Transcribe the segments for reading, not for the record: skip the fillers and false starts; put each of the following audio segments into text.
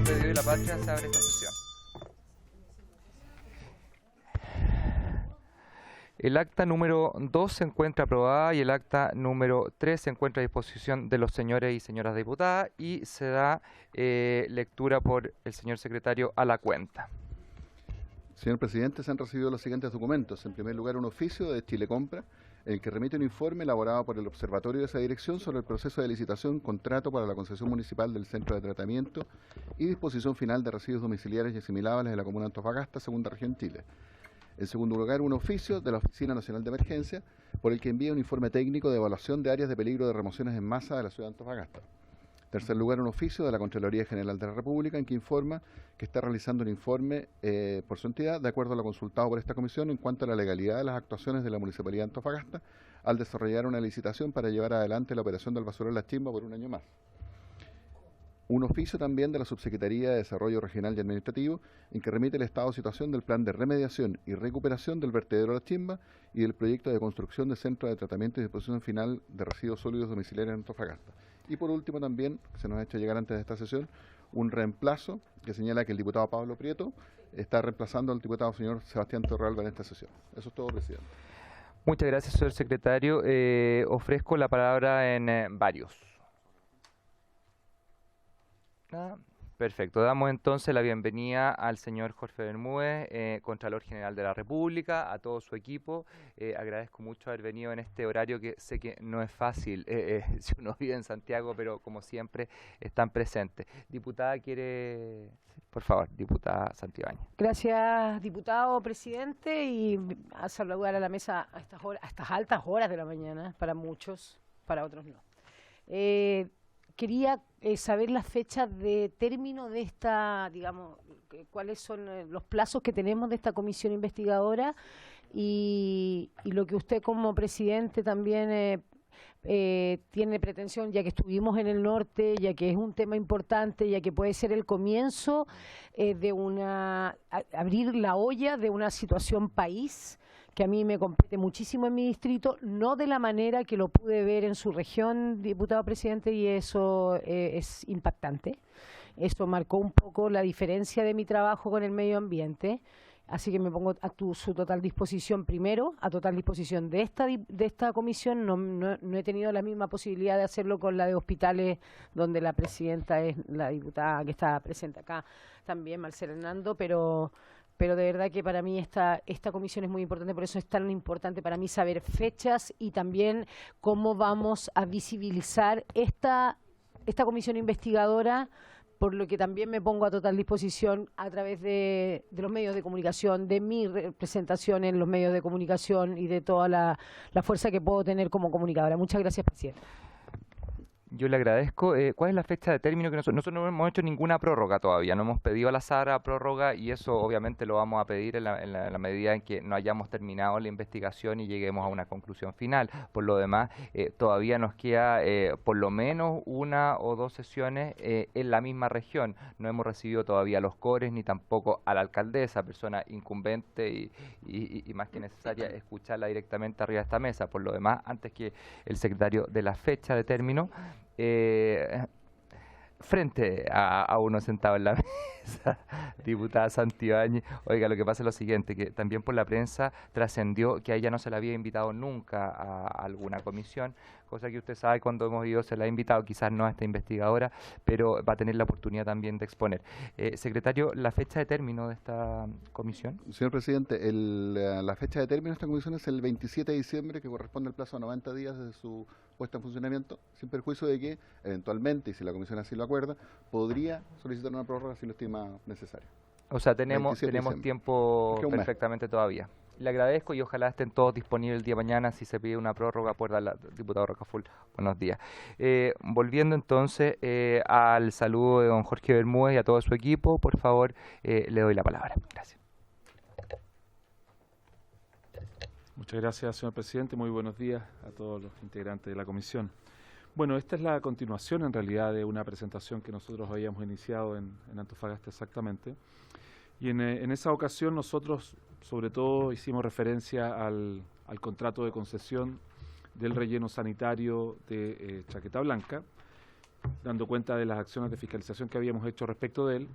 nombre de Dios y la patria se abre esta sesión. El acta número 2 se encuentra aprobada y el acta número 3 se encuentra a disposición de los señores y señoras diputadas y se da lectura por el señor secretario a la cuenta. Señor presidente, se han recibido los siguientes documentos. En primer lugar, un oficio de Chile Compra, en el que remite un informe elaborado por el Observatorio de esa dirección sobre el proceso de licitación, contrato para la concesión municipal del centro de tratamiento y disposición final de residuos domiciliarios y asimilables de la comuna de Antofagasta, segunda región Chile. En segundo lugar, un oficio de la Oficina Nacional de Emergencia, por el que envía un informe técnico de evaluación de áreas de peligro de remociones en masa de la ciudad de Antofagasta. En tercer lugar, un oficio de la Contraloría General de la República, en que informa que está realizando un informe por su entidad, de acuerdo a lo consultado por esta comisión, en cuanto a la legalidad de las actuaciones de la Municipalidad de Antofagasta, al desarrollar una licitación para llevar adelante la operación del basurero La Chimba por un año más. Un oficio también de la Subsecretaría de Desarrollo Regional y Administrativo, en que remite el estado de situación del plan de remediación y recuperación del vertedero La Chimba y del proyecto de construcción de centro de tratamiento y disposición final de residuos sólidos domiciliarios en Antofagasta. Y por último también, se nos ha hecho llegar antes de esta sesión, un reemplazo que señala que el diputado Pablo Prieto está reemplazando al diputado señor Sebastián Torralba en esta sesión. Eso es todo, presidente. Muchas gracias, señor secretario. Ofrezco la palabra en varios. Perfecto, damos entonces la bienvenida al señor Jorge Bermúdez, Contralor General de la República, a todo su equipo. Agradezco mucho haber venido en este horario que sé que no es fácil si uno vive en Santiago, pero como siempre están presentes. Diputada, ¿quiere...? Por favor, diputada Santibáñez. Gracias, diputado, presidente, y a saludar a la mesa a estas altas horas de la mañana, para muchos, para otros no. Quería saber las fechas de término de esta, digamos, cuáles son los plazos que tenemos de esta comisión investigadora y lo que usted como presidente también tiene pretensión, ya que estuvimos en el norte, ya que es un tema importante, ya que puede ser el comienzo de abrir la olla de una situación país que a mí me compete muchísimo en mi distrito, no de la manera que lo pude ver en su región, diputado presidente, y eso es impactante. Eso marcó un poco la diferencia de mi trabajo con el medio ambiente, así que me pongo a su total disposición primero, a total disposición de esta comisión. No he tenido la misma posibilidad de hacerlo con la de hospitales, donde la presidenta es la diputada que está presente acá también, Marcela Hernando, pero de verdad que para mí esta comisión es muy importante, por eso es tan importante para mí saber fechas y también cómo vamos a visibilizar esta comisión investigadora, por lo que también me pongo a total disposición a través de los medios de comunicación, de mi representación en los medios de comunicación y de toda la fuerza que puedo tener como comunicadora. Muchas gracias, presidente. Yo le agradezco. ¿Cuál es la fecha de término? Que nosotros no hemos hecho ninguna prórroga todavía, no hemos pedido al azar a prórroga y eso obviamente lo vamos a pedir en la medida en que no hayamos terminado la investigación y lleguemos a una conclusión final. Por lo demás, todavía nos queda por lo menos una o dos sesiones en la misma región. No hemos recibido todavía los cores ni tampoco a la alcaldesa, persona incumbente y más que necesaria escucharla directamente arriba de esta mesa. Por lo demás, antes que el secretario de la fecha de término, frente a uno sentado en la mesa, diputada Santibáñez. Oiga, lo que pasa es lo siguiente, que también por la prensa trascendió que a ella no se la había invitado nunca a alguna comisión, cosa que usted sabe, cuando hemos ido se la ha invitado, quizás no a esta investigadora, pero va a tener la oportunidad también de exponer. Secretario, ¿la fecha de término de esta comisión? Señor presidente, la fecha de término de esta comisión es el 27 de diciembre, que corresponde al plazo de 90 días desde su puesta en funcionamiento, sin perjuicio de que, eventualmente, y si la comisión así lo acuerda, podría solicitar una prórroga si lo estima necesario. O sea, tenemos tiempo perfectamente todavía. Le agradezco y ojalá estén todos disponibles el día de mañana. Si se pide una prórroga, por darle al diputado Rocaful. Buenos días. Volviendo entonces al saludo de don Jorge Bermúdez y a todo su equipo, por favor, le doy la palabra. Gracias. Muchas gracias, señor presidente. Muy buenos días a todos los integrantes de la comisión. Bueno, esta es la continuación en realidad de una presentación que nosotros habíamos iniciado en Antofagasta exactamente. Y en esa ocasión nosotros sobre todo hicimos referencia al contrato de concesión del relleno sanitario de Chaqueta Blanca, dando cuenta de las acciones de fiscalización que habíamos hecho respecto de él,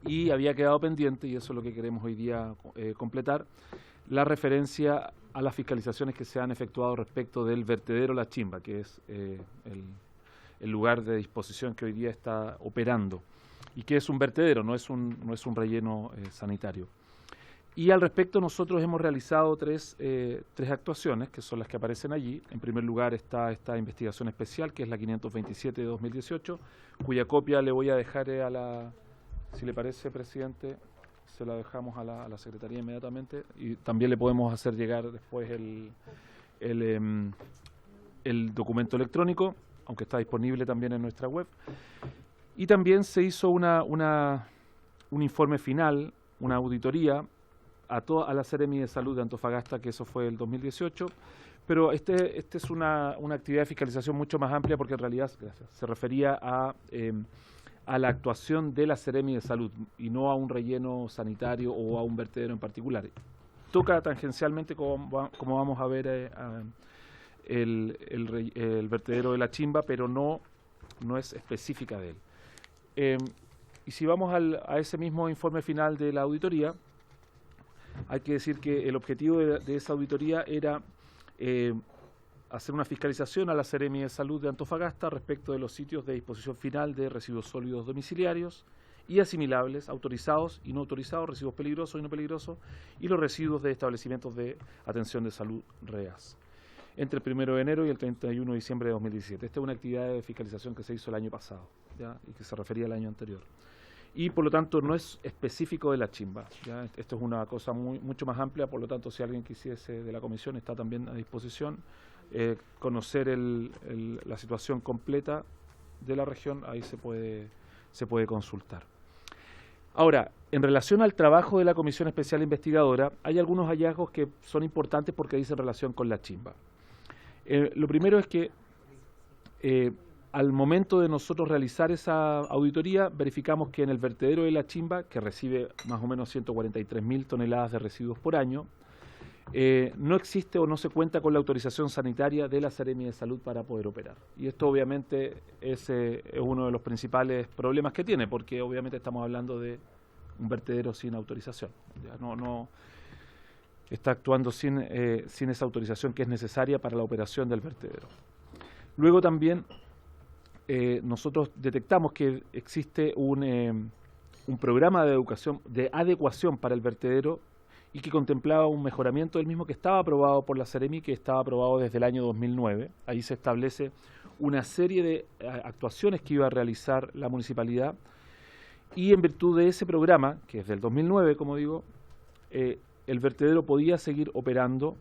y había quedado pendiente, y eso es lo que queremos hoy día completar, la referencia a las fiscalizaciones que se han efectuado respecto del vertedero La Chimba, que es el lugar de disposición que hoy día está operando, y que es un vertedero, no es un relleno sanitario. Y al respecto nosotros hemos realizado tres actuaciones, que son las que aparecen allí. En primer lugar está esta investigación especial, que es la 527 de 2018, cuya copia le voy a dejar si le parece, presidente, se la dejamos a la Secretaría inmediatamente, y también le podemos hacer llegar después el documento electrónico, aunque está disponible también en nuestra web. Y también se hizo un informe final, una auditoría a la Seremi de Salud de Antofagasta, que eso fue el 2018, pero este es una actividad de fiscalización mucho más amplia, porque en realidad se refería a la actuación de la Seremi de Salud y no a un relleno sanitario o a un vertedero en particular. Toca tangencialmente, como vamos a ver, el vertedero de La Chimba, pero no es específica de él. Y si vamos a ese mismo informe final de la auditoría, hay que decir que el objetivo de esa auditoría era hacer una fiscalización a la Seremi de Salud de Antofagasta respecto de los sitios de disposición final de residuos sólidos domiciliarios y asimilables, autorizados y no autorizados, residuos peligrosos y no peligrosos, y los residuos de establecimientos de atención de salud REAS, entre el 1 de enero y el 31 de diciembre de 2017. Esta es una actividad de fiscalización que se hizo el año pasado, ¿ya? Y que se refería al año anterior. Y por lo tanto no es específico de La Chimba, ¿ya? Esto es una cosa mucho más amplia, por lo tanto si alguien quisiese de la comisión está también a disposición conocer la situación completa de la región, ahí se puede consultar. Ahora, en relación al trabajo de la Comisión Especial Investigadora, hay algunos hallazgos que son importantes porque dicen relación con La Chimba. Lo primero es que al momento de nosotros realizar esa auditoría, verificamos que en el vertedero de La Chimba, que recibe más o menos 143.000 toneladas de residuos por año, no existe o no se cuenta con la autorización sanitaria de la Seremi de Salud para poder operar. Y esto obviamente es uno de los principales problemas que tiene, porque obviamente estamos hablando de un vertedero sin autorización. Ya no está actuando sin esa autorización que es necesaria para la operación del vertedero. Luego también nosotros detectamos que existe un programa de adecuación para el vertedero y que contemplaba un mejoramiento del mismo que estaba aprobado por la Seremi, que estaba aprobado desde el año 2009. Ahí se establece una serie de actuaciones que iba a realizar la municipalidad, y en virtud de ese programa, que es del 2009, como digo, el vertedero podía seguir operando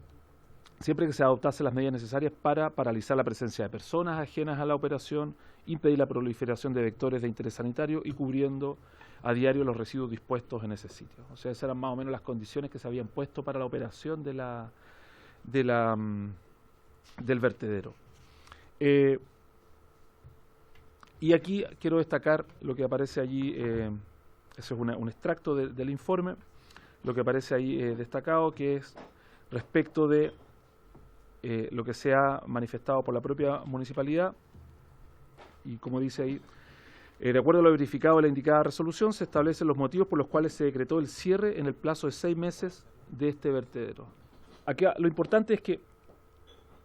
siempre que se adoptasen las medidas necesarias para paralizar la presencia de personas ajenas a la operación, impedir la proliferación de vectores de interés sanitario y cubriendo a diario los residuos dispuestos en ese sitio. O sea, esas eran más o menos las condiciones que se habían puesto para la operación del vertedero. Y aquí quiero destacar lo que aparece allí, eso es un extracto del informe, lo que aparece ahí destacado, que es respecto de lo que se ha manifestado por la propia municipalidad, y como dice ahí, de acuerdo a lo verificado en la indicada resolución, se establecen los motivos por los cuales se decretó el cierre en el plazo de 6 meses de este vertedero. Aquí lo importante es que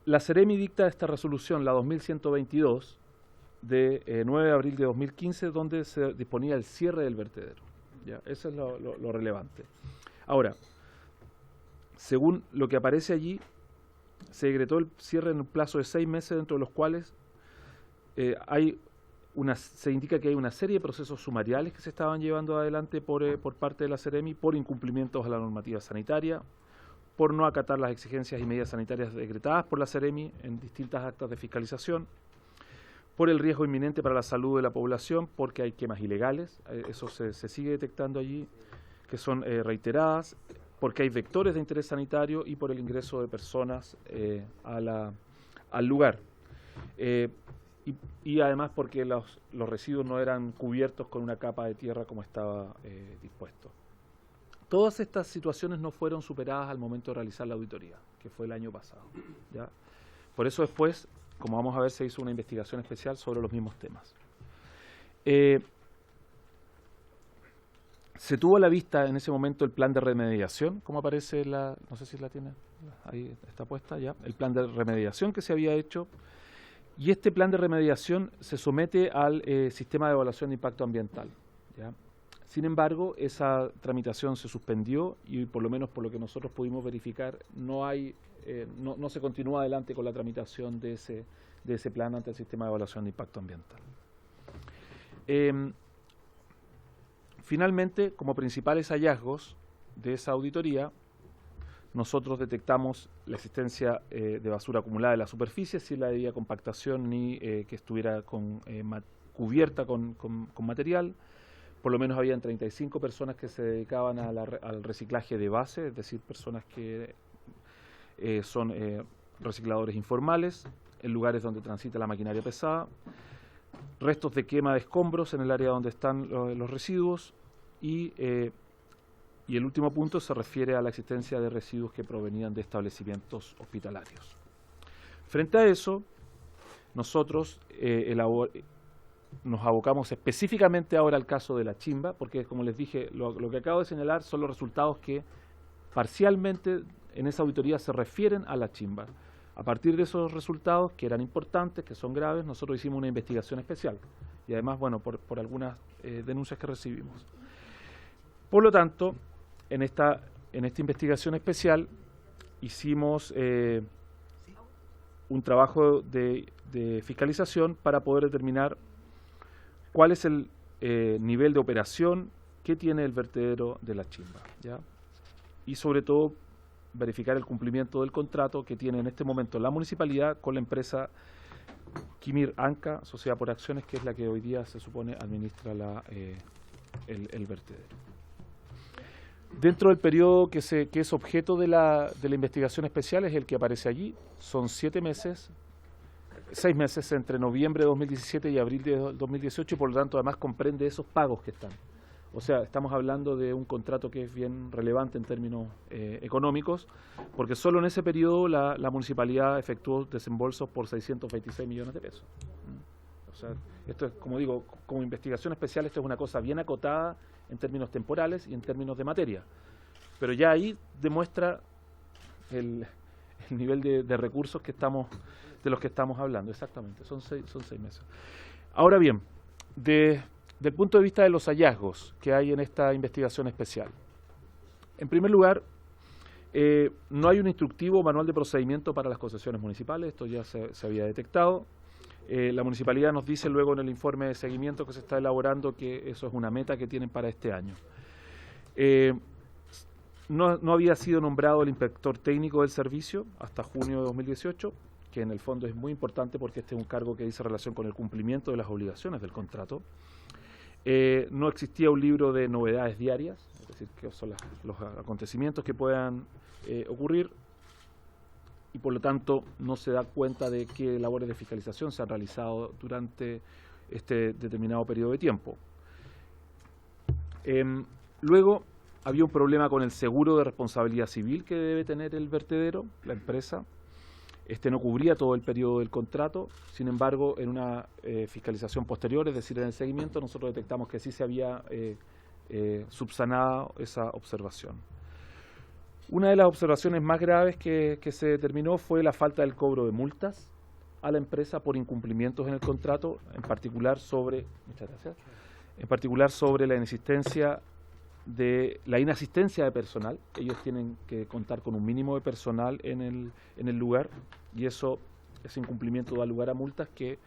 la Seremi dicta esta resolución, la 2122, de 9 de abril de 2015, donde se disponía el cierre del vertedero. ¿Ya? Eso es lo relevante. Ahora, según lo que aparece allí, se decretó el cierre en un plazo de 6 meses, dentro de los cuales se indica que hay una serie de procesos sumariales que se estaban llevando adelante por parte de la Seremi por incumplimientos a la normativa sanitaria, por no acatar las exigencias y medidas sanitarias decretadas por la Seremi en distintas actas de fiscalización, por el riesgo inminente para la salud de la población, porque hay quemas ilegales, eso se sigue detectando allí, que son reiteradas, porque hay vectores de interés sanitario y por el ingreso de personas al lugar. Y además porque los residuos no eran cubiertos con una capa de tierra como estaba dispuesto. Todas estas situaciones no fueron superadas al momento de realizar la auditoría, que fue el año pasado, ¿ya? Por eso después, como vamos a ver, se hizo una investigación especial sobre los mismos temas. Se tuvo a la vista en ese momento el plan de remediación, como aparece no sé si la tiene, ahí está puesta ya, el plan de remediación que se había hecho, y este plan de remediación se somete al sistema de evaluación de impacto ambiental, ¿ya? Sin embargo, esa tramitación se suspendió y por lo menos por lo que nosotros pudimos verificar, no se continúa adelante con la tramitación de ese plan ante el sistema de evaluación de impacto ambiental. Finalmente, como principales hallazgos de esa auditoría, nosotros detectamos la existencia de basura acumulada en la superficie, sin la debida compactación ni que estuviera cubierta con material. Por lo menos habían 35 personas que se dedicaban al reciclaje de base, es decir, personas que son recicladores informales, en lugares donde transita la maquinaria pesada, restos de quema de escombros en el área donde están los residuos, y el último punto se refiere a la existencia de residuos que provenían de establecimientos hospitalarios. Frente a eso, nosotros nos abocamos específicamente ahora al caso de la chimba, porque como les dije, lo que acabo de señalar son los resultados que parcialmente en esa auditoría se refieren a la chimba. A partir de esos resultados, que eran importantes, que son graves, nosotros hicimos una investigación especial, y además, bueno, por algunas denuncias que recibimos. Por lo tanto, en esta investigación especial hicimos un trabajo de fiscalización para poder determinar cuál es el nivel de operación que tiene el vertedero de la chimba, ¿ya? Y sobre todo verificar el cumplimiento del contrato que tiene en este momento la municipalidad con la empresa Quimir Anca, Sociedad por Acciones, que es la que hoy día se supone administra el vertedero. Dentro del periodo que es objeto de la investigación especial es el que aparece allí. Son 6 meses entre noviembre de 2017 y abril de 2018, y por lo tanto además comprende esos pagos que están. O sea, estamos hablando de un contrato que es bien relevante en términos económicos, porque solo en ese periodo la municipalidad efectuó desembolsos por 626 millones de pesos. O sea, esto es, como digo, como investigación especial, esto es una cosa bien acotada en términos temporales y en términos de materia. Pero ya ahí demuestra el nivel de recursos de los que estamos hablando. Exactamente, son seis meses. Ahora bien, desde el punto de vista de los hallazgos que hay en esta investigación especial. En primer lugar, no hay un instructivo manual de procedimiento para las concesiones municipales, esto ya se había detectado. La municipalidad nos dice luego en el informe de seguimiento que se está elaborando que eso es una meta que tienen para este año. No había sido nombrado el inspector técnico del servicio hasta junio de 2018, que en el fondo es muy importante porque este es un cargo que dice relación con el cumplimiento de las obligaciones del contrato. No existía un libro de novedades diarias, es decir, que son los acontecimientos que puedan ocurrir, y por lo tanto no se da cuenta de qué labores de fiscalización se han realizado durante este determinado periodo de tiempo. Luego había un problema con el seguro de responsabilidad civil que debe tener el vertedero, la empresa. Este no cubría todo el periodo del contrato, sin embargo, en una fiscalización posterior, es decir, en el seguimiento, nosotros detectamos que sí se había subsanado esa observación. Una de las observaciones más graves que se determinó fue la falta del cobro de multas a la empresa por incumplimientos en el contrato, en particular sobre la inexistencia la inasistencia de personal. Ellos tienen que contar con un mínimo de personal en el lugar, y ese incumplimiento da lugar a multas que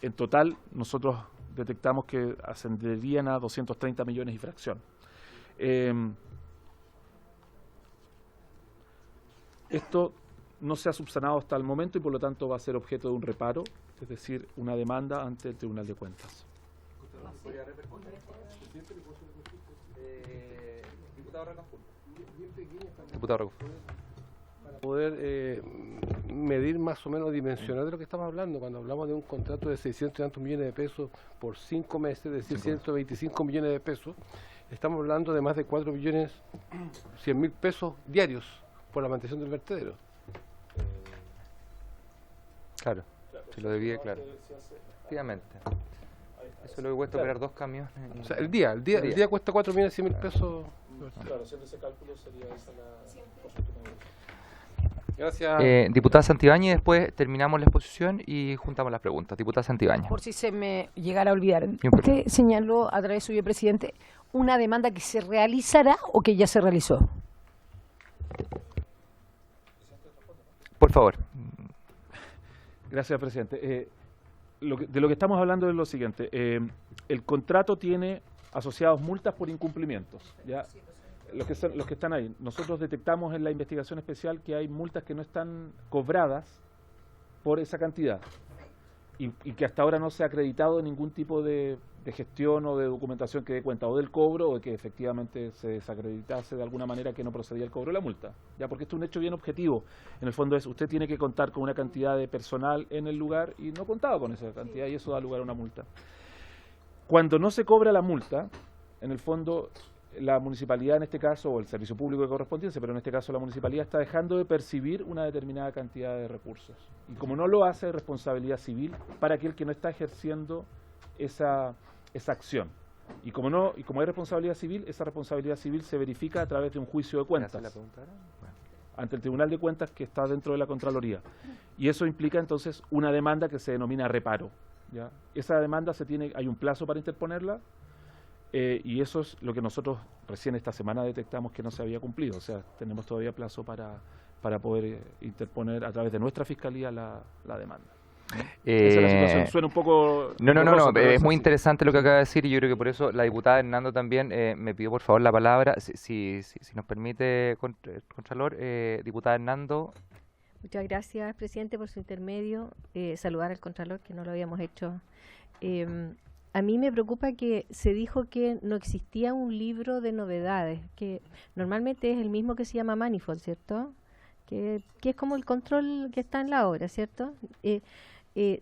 en total nosotros detectamos que ascenderían a 230 millones y fracción. Esto no se ha subsanado hasta el momento y por lo tanto va a ser objeto de un reparo, es decir, una demanda ante el Tribunal de Cuentas. Para poder medir más o menos, dimensionar de lo que estamos hablando, cuando hablamos de un contrato de 600 y tantos millones de pesos por 5 meses, es decir, 125 millones de pesos, estamos hablando de más de 4 millones 100 mil pesos diarios por la mantención del vertedero. Claro, se lo debía, claro. Efectivamente. Eso es lo que cuesta operar 2 camiones. O sea, el día cuesta 4.100.000 pesos. Claro, haciendo ese cálculo sería esa la... Gracias. Diputada Santibáñez, después terminamos la exposición y juntamos las preguntas. Diputada Santibáñez. Por si se me llegara a olvidar. Bien, por favor. Usted señaló a través suyo, presidente, una demanda que se realizará o que ya se realizó. Por favor. Gracias, presidente. De lo que estamos hablando es lo siguiente. El contrato tiene asociados multas por incumplimientos. ¿Ya? Los que están ahí. Nosotros detectamos en la investigación especial que hay multas que no están cobradas por esa cantidad y que hasta ahora no se ha acreditado ningún tipo de gestión o de documentación que dé cuenta o del cobro o de que efectivamente se desacreditase de alguna manera que no procedía el cobro de la multa. Ya, porque esto es un hecho bien objetivo. En el fondo es, usted tiene que contar con una cantidad de personal en el lugar y no contaba con esa cantidad y eso da lugar a una multa. Cuando no se cobra la multa, en el fondo la municipalidad en este caso, o el servicio público de correspondencia, pero en este caso la municipalidad está dejando de percibir una determinada cantidad de recursos. Y como no lo hace, es responsabilidad civil para aquel que no está ejerciendo esa acción. Y como es responsabilidad civil, esa responsabilidad civil se verifica a través de un juicio de cuentas ante el Tribunal de Cuentas que está dentro de la Contraloría. Y eso implica entonces una demanda que se denomina reparo. ¿Ya? Esa demanda hay un plazo para interponerla. Y eso es lo que nosotros recién esta semana detectamos que no se había cumplido. O sea, tenemos todavía plazo para poder interponer a través de nuestra fiscalía la demanda. Esa es la situación. Suena un poco... No, es muy interesante lo que acaba de decir y yo creo que por eso la diputada Hernando también me pidió por favor la palabra. Si nos permite, Contralor, diputada Hernando. Muchas gracias, presidente, por su intermedio. Saludar al Contralor, que no lo habíamos hecho. A mí me preocupa que se dijo que no existía un libro de novedades, que normalmente es el mismo que se llama Manifold, ¿cierto? Que es como el control que está en la obra, ¿cierto?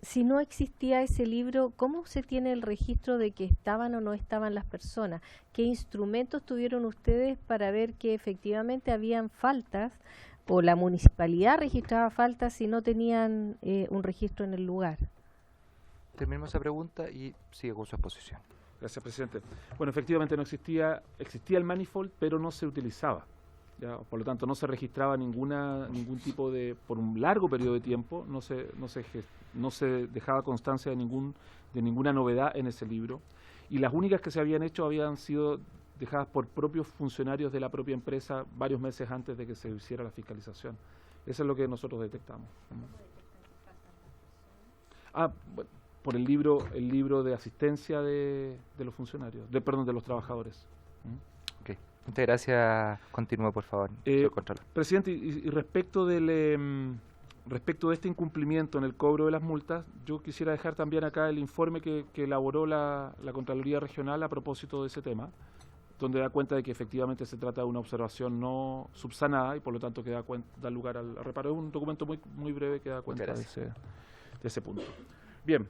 Si no existía ese libro, ¿cómo se tiene el registro de que estaban o no estaban las personas? ¿Qué instrumentos tuvieron ustedes para ver que efectivamente habían faltas o la municipalidad registraba faltas si no tenían un registro en el lugar? Terminemos esa pregunta y sigue con su exposición. Gracias, presidente. Bueno, efectivamente no existía el manifold, pero no se utilizaba. ¿Ya? Por lo tanto, no se registraba ningún tipo de, por un largo periodo de tiempo, no se dejaba constancia de ninguna novedad en ese libro. Y las únicas que se habían hecho habían sido dejadas por propios funcionarios de la propia empresa varios meses antes de que se hiciera la fiscalización. Eso es lo que nosotros detectamos. Bueno, por el libro de asistencia de los funcionarios, de los trabajadores. Okay. Muchas gracias. Continúe, por favor, señor Contralor. Presidente, y respecto de este incumplimiento en el cobro de las multas, yo quisiera dejar también acá el informe que elaboró la Contraloría Regional a propósito de ese tema, donde da cuenta de que efectivamente se trata de una observación no subsanada y por lo tanto que da lugar al reparo. Es un documento muy breve que da cuenta de ese punto. Bien,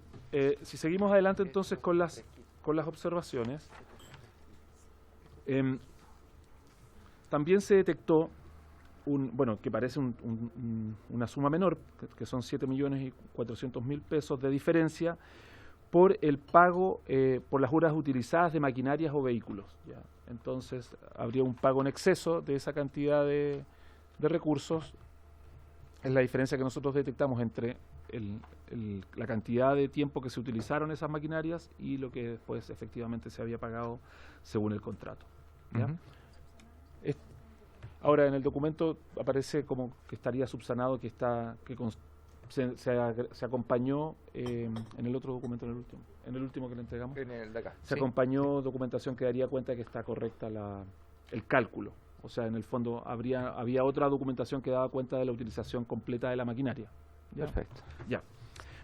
si seguimos adelante entonces con las observaciones, también se detectó que parece una suma menor, que son 7.400.000 pesos de diferencia por el pago por las horas utilizadas de maquinarias o vehículos. ¿Ya? Entonces habría un pago en exceso de esa cantidad de recursos. Es la diferencia que nosotros detectamos entre la cantidad de tiempo que se utilizaron esas maquinarias y lo que después efectivamente se había pagado según el contrato. ¿Ya? Ahora en el documento aparece como que estaría subsanado, que se acompañó en el otro documento, en el último que le entregamos. En el de acá. Se acompañó documentación que daría cuenta de que está correcta el cálculo. O sea, en el fondo había otra documentación que daba cuenta de la utilización completa de la maquinaria. ¿Ya? Perfecto. Ya.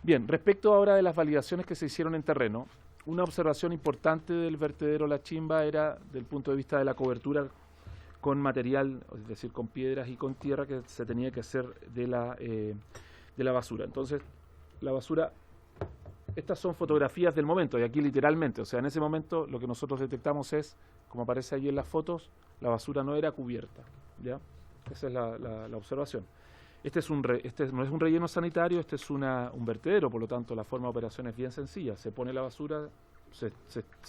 Bien, respecto ahora de las validaciones que se hicieron en terreno, una observación importante del vertedero La Chimba era del punto de vista de la cobertura con material, es decir, con piedras y con tierra que se tenía que hacer de la basura. Entonces, la basura, estas son fotografías del momento, y aquí literalmente, o sea, en ese momento lo que nosotros detectamos es, como aparece allí en las fotos, la basura no era cubierta, ¿ya? Esa es la observación. Este no es un relleno sanitario, este es un vertedero, por lo tanto la forma de operación es bien sencilla. Se pone la basura, se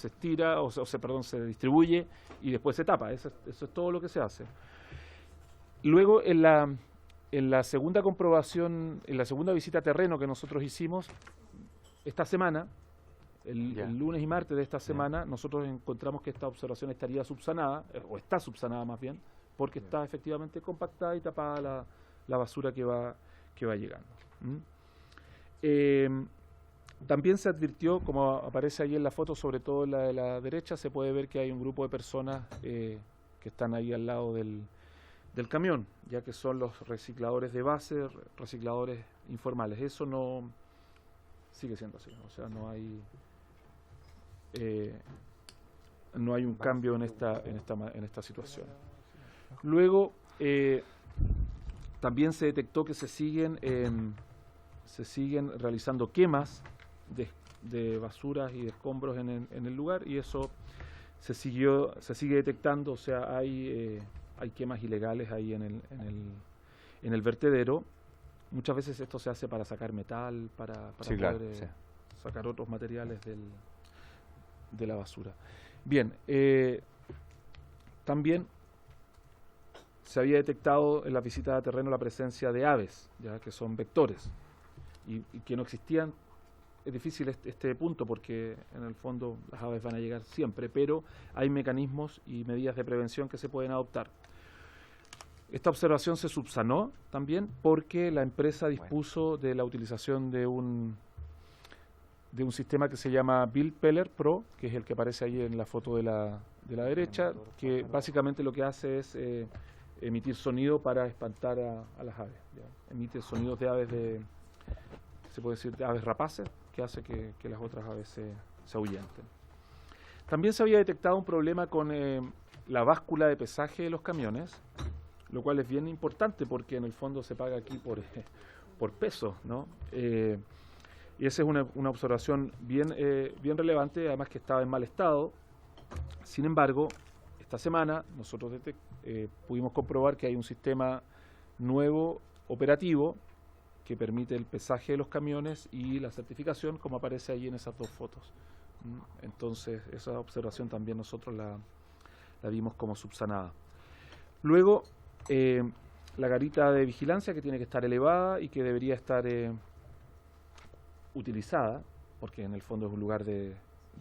estira perdón, se distribuye y después se tapa. Eso es todo lo que se hace. Luego, en la segunda comprobación, en la segunda visita a terreno que nosotros hicimos esta semana, el lunes y martes de esta semana, nosotros encontramos que esta observación estaría subsanada, o está subsanada más bien, porque está efectivamente compactada y tapada la basura que va llegando. También se advirtió, como aparece ahí en la foto, sobre todo en la de la derecha, se puede ver que hay un grupo de personas que están ahí al lado del camión, ya que son los recicladores de base, recicladores informales. Eso no sigue siendo así, o sea, no hay un cambio en esta situación. Luego, también se detectó que se siguen realizando quemas de basuras y de escombros en el lugar, y eso se sigue detectando, o sea, hay quemas ilegales ahí en el vertedero. Muchas veces esto se hace para sacar metal, para Sí, poder claro, sí. sacar otros materiales de la basura. Bien, también se había detectado en la visita a terreno la presencia de aves, ya que son vectores, y que no existían. Es difícil este punto porque en el fondo las aves van a llegar siempre, pero hay mecanismos y medidas de prevención que se pueden adoptar. Esta observación se subsanó también porque la empresa dispuso de la utilización de un sistema que se llama Bill Peller Pro, que es el que aparece ahí en la foto de la derecha, que básicamente lo que hace es emitir sonido para espantar a las aves. ¿Ya? Emite sonidos de aves se puede decir de aves rapaces, que hace que las otras aves se ahuyenten. También se había detectado un problema con la báscula de pesaje de los camiones, lo cual es bien importante porque en el fondo se paga aquí por peso, ¿no? Y esa es una observación bien relevante, además que estaba en mal estado. Sin embargo, esta semana nosotros pudimos comprobar que hay un sistema nuevo operativo que permite el pesaje de los camiones y la certificación, como aparece ahí en esas dos fotos. Entonces, esa observación también nosotros la vimos como subsanada. Luego, la garita de vigilancia, que tiene que estar elevada y que debería estar utilizada, porque en el fondo es un lugar de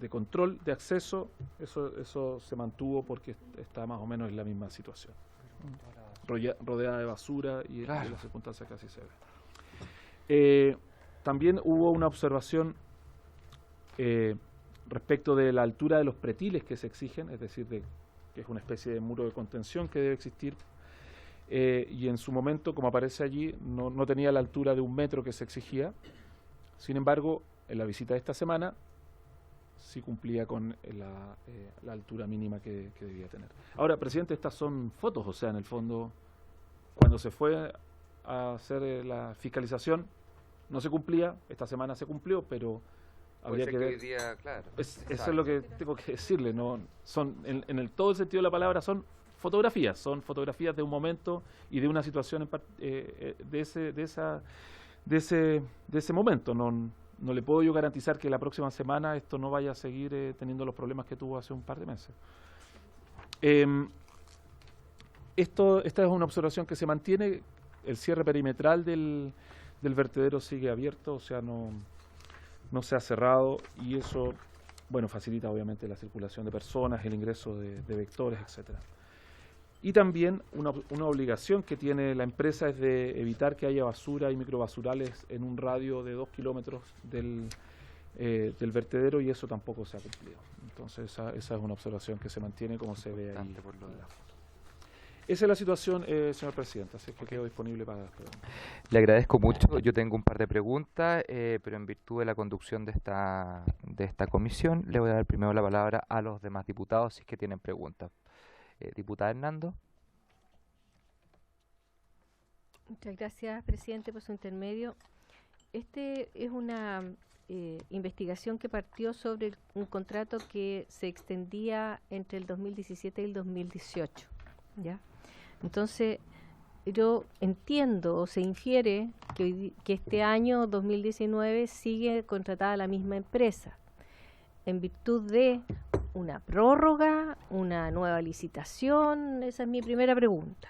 control, de acceso, eso se mantuvo porque está más o menos en la misma situación. Rodeada de basura y en las circunstancias que así se ve. También hubo una observación respecto de la altura de los pretiles que se exigen, es decir, que es una especie de muro de contención que debe existir, y en su momento, como aparece allí, no tenía la altura de 1 metro que se exigía. Sin embargo, en la visita de esta semana sí cumplía con la altura mínima que debía tener. Ahora, presidente, estas son fotos, o sea, en el fondo, cuando se fue a hacer la fiscalización, no se cumplía. Esta semana se cumplió, pero habría que ver. Hoy día, claro. Eso es lo que tengo que decirle. No son en todo el sentido de la palabra, son fotografías de un momento y de una situación de ese momento. No le puedo yo garantizar que la próxima semana esto no vaya a seguir teniendo los problemas que tuvo hace un par de meses. Esta es una observación que se mantiene. El cierre perimetral del vertedero sigue abierto, o sea, no se ha cerrado, y eso, bueno, facilita obviamente la circulación de personas, el ingreso de vectores, etcétera. Y también una obligación que tiene la empresa es de evitar que haya basura y microbasurales en un radio de 2 kilómetros del vertedero, y eso tampoco se ha cumplido. Entonces esa es una observación que se mantiene como se ve ahí. Esa es la situación, señor presidente, así que quedo disponible para las preguntas. Le agradezco mucho. Yo tengo un par de preguntas, pero en virtud de la conducción de esta comisión, le voy a dar primero la palabra a los demás diputados si es que tienen preguntas. Diputada Hernando. Muchas gracias, presidente, por su intermedio. Este es una investigación que partió sobre un contrato que se extendía entre el 2017 y el 2018, ¿ya? Entonces, yo entiendo o se infiere que este año 2019 sigue contratada la misma empresa. en virtud de una prórroga, una nueva licitación? Esa es mi primera pregunta.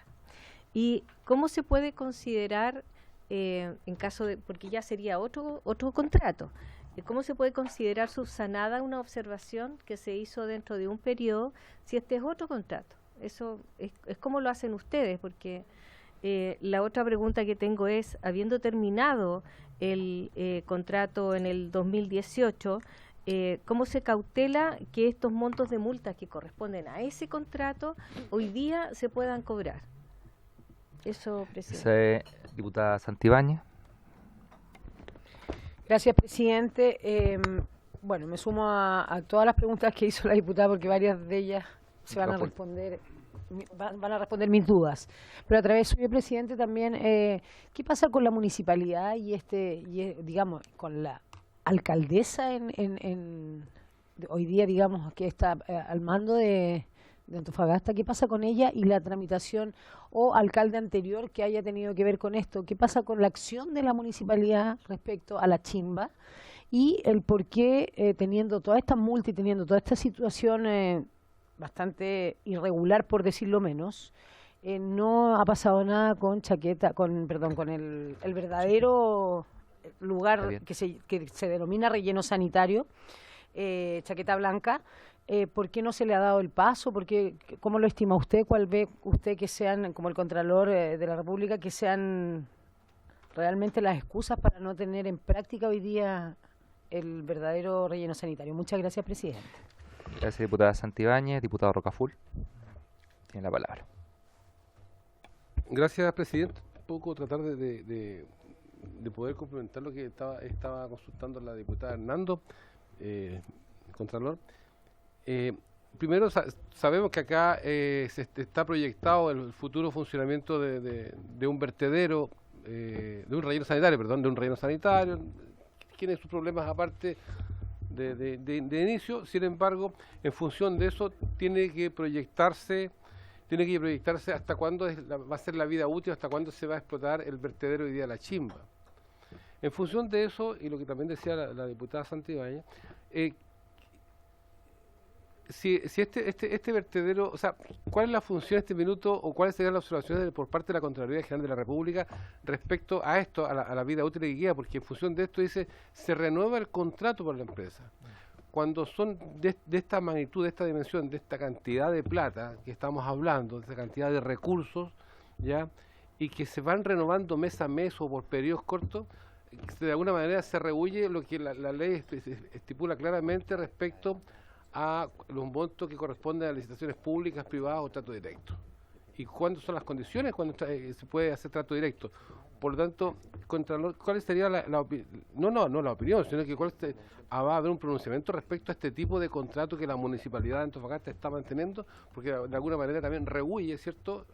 ¿Y cómo se puede considerar, en caso de, porque ya sería otro contrato, cómo se puede considerar subsanada una observación que se hizo dentro de un periodo si este es otro contrato? Eso es como lo hacen ustedes, porque la otra pregunta que tengo es, habiendo terminado el contrato en el 2018, ¿cómo se cautela que estos montos de multas que corresponden a ese contrato hoy día se puedan cobrar? Eso, presidente. Diputada Santibáñez. Gracias, presidente. Bueno, me sumo a todas las preguntas que hizo la diputada, porque varias de ellas se van a responder, van a responder mis dudas. Pero a través suyo, presidente, también, ¿qué pasa con la municipalidad y digamos, con la alcaldesa hoy día, digamos, que está al mando de Antofagasta? ¿Qué pasa con ella y la tramitación, o alcalde anterior que haya tenido que ver con esto? ¿Qué pasa con la acción de la municipalidad respecto a la chimba? Y el por qué, teniendo toda esta multa y teniendo toda esta situación bastante irregular, por decirlo menos, no ha pasado nada con Chaqueta, con el verdadero lugar que se denomina relleno sanitario, Chaqueta Blanca. ¿Por qué no se le ha dado el paso? ¿Cómo lo estima usted? ¿Cuál ve usted que sean, como el Contralor de la República, que sean realmente las excusas para no tener en práctica hoy día el verdadero relleno sanitario? Muchas gracias, presidente. Gracias, diputada Santibáñez. Diputado Rocaful, tiene la palabra. Gracias, presidente. Un poco tratar de poder complementar lo que estaba consultando la diputada Hernando, Contralor. Primero, sabemos que acá se está proyectado el futuro funcionamiento de un vertedero, de un relleno sanitario, que tiene sus problemas aparte de inicio. Sin embargo, en función de eso, tiene que proyectarse hasta cuándo va a ser la vida útil, hasta cuándo se va a explotar el vertedero hoy día de la chimba. En función de eso, y lo que también decía la diputada Santibáñez, si este vertedero, o sea, ¿cuál es la función de este minuto, o cuáles serían las observaciones por parte de la Contraloría General de la República respecto a esto, a la vida útil que queda? Porque en función de esto dice, se renueva el contrato por la empresa. Cuando son de esta magnitud, de esta dimensión, de esta cantidad de plata que estamos hablando, de esta cantidad de recursos, ¿ya? Y que se van renovando mes a mes o por periodos cortos, de alguna manera se rehuye lo que la ley estipula claramente respecto a los montos que corresponden a licitaciones públicas, privadas o trato directo. ¿Y cuándo son las condiciones cuando se puede hacer trato directo? Por lo tanto, Contralor, ¿cuál sería la opinión? No la opinión, sino que va a haber un pronunciamiento respecto a este tipo de contrato que la Municipalidad de Antofagasta está manteniendo, porque de alguna manera también rehuye, ¿cierto?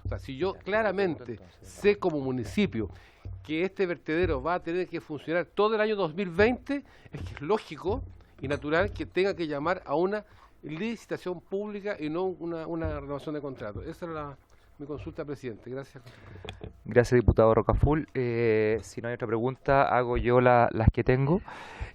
O sea, si yo claramente sé como municipio que este vertedero va a tener que funcionar todo el año 2020, es que es lógico y natural que tenga que llamar a una licitación pública y no una renovación de contrato. Esa es mi consulta, presidente. Gracias. Gracias, diputado Rocaful. Si no hay otra pregunta, hago yo las que tengo.